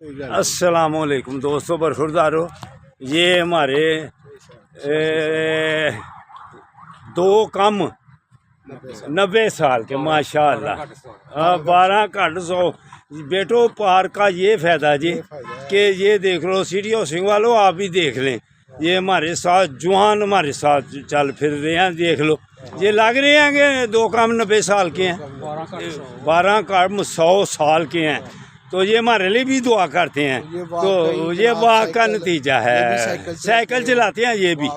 अस्सलामुअलैकुम दोस्तों, बरखुरदारो। ये हमारे दो कम 90 साल के माशाअल्लाह 12 घट 100 बेटो। पार्क का ये फ़ायदा जी कि ये देख लो, सिटी हाउसिंग वालों आप भी देख लें, ये हमारे साथ जवान हमारे साथ चल फिर रहे हैं। देख लो, ये लग रहे हैं कि दो कम 90 साल के हैं, 12 कम 100 साल के हैं। तो ये हमारे लिए भी दुआ करते हैं। तो ये वाक का नतीजा है। साइकिल चलाते हैं ये भी,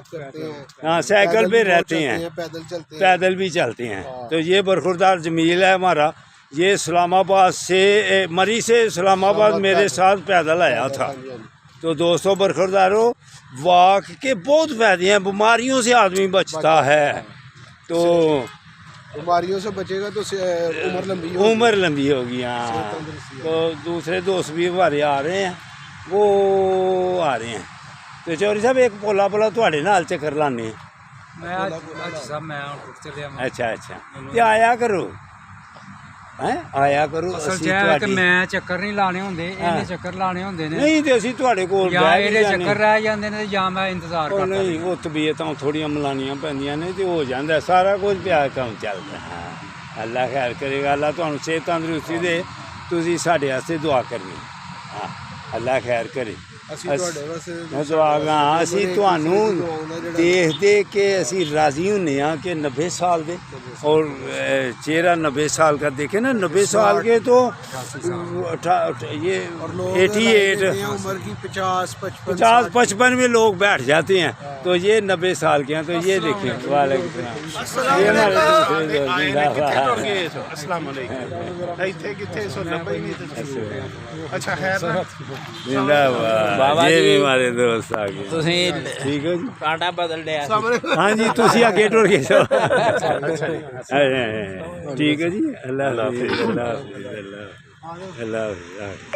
हाँ साइकिल पे रहते हैं, पैदल भी चलते हैं। तो ये बरखुरदार जमील है हमारा। ये इस्लामाबाद से मरी से इस्लामाबाद मेरे साथ पैदल आया था। तो दोस्तों बरखुरदारों, वाक के बहुत फायदे हैं। बीमारियों से आदमी बचता है, तो बीमारियों से बचेगा तो उम्र लंबी होगी। हाँ, तो दूसरे दोस्त भी हमारे आ रहे हैं, वो आ रहे हैं। तो चौधरी साहब एक पोला थोड़े नाल चक्कर लाने। अच्छा ते आया करो, हैं आया करो। मैं चक्कर नहीं लाने होंदे, इन्ने चक्कर लाने होंदे ने। नहीं ते असीं तुहाडे कोल या एडे चक्कर रह जांदे ने या मैं इंतजार करदा। नहीं वो तबीयतां थोड़ियां मलानियां पैंदियां ने ते हो जांदा, सारा कुछ प्यार काम चलदा। हाँ, अल्लाह खैर करेगा, अल्लाह तुहानूं सेहत तंदरुस्ती दे। तुसीं साडे वास्ते दुआ करनी। हाँ, अल्लाह खैर करे। असीं तुहानूं देखदे कि असीं राजी हुन्ने आं कि 90 साल दे, और चेहरा 90 साल का देखे ना। 90 साल के तो ये 88 उम्र की 50-55 में लोग बैठ जाते हैं। तो ये 90 साल के हैं। तो ये देखें, वालेकुम जिंदाबाद। ये भी हमारे दोस्त आ गए। ठीक है जी, कांटा बदल दिया। हाँ जी, तुसी आगे टुर गए सो। ठीक है जी, अल्लाह हाफिज़, अल्लाह हाफिज़, अल्लाह हाफिज़।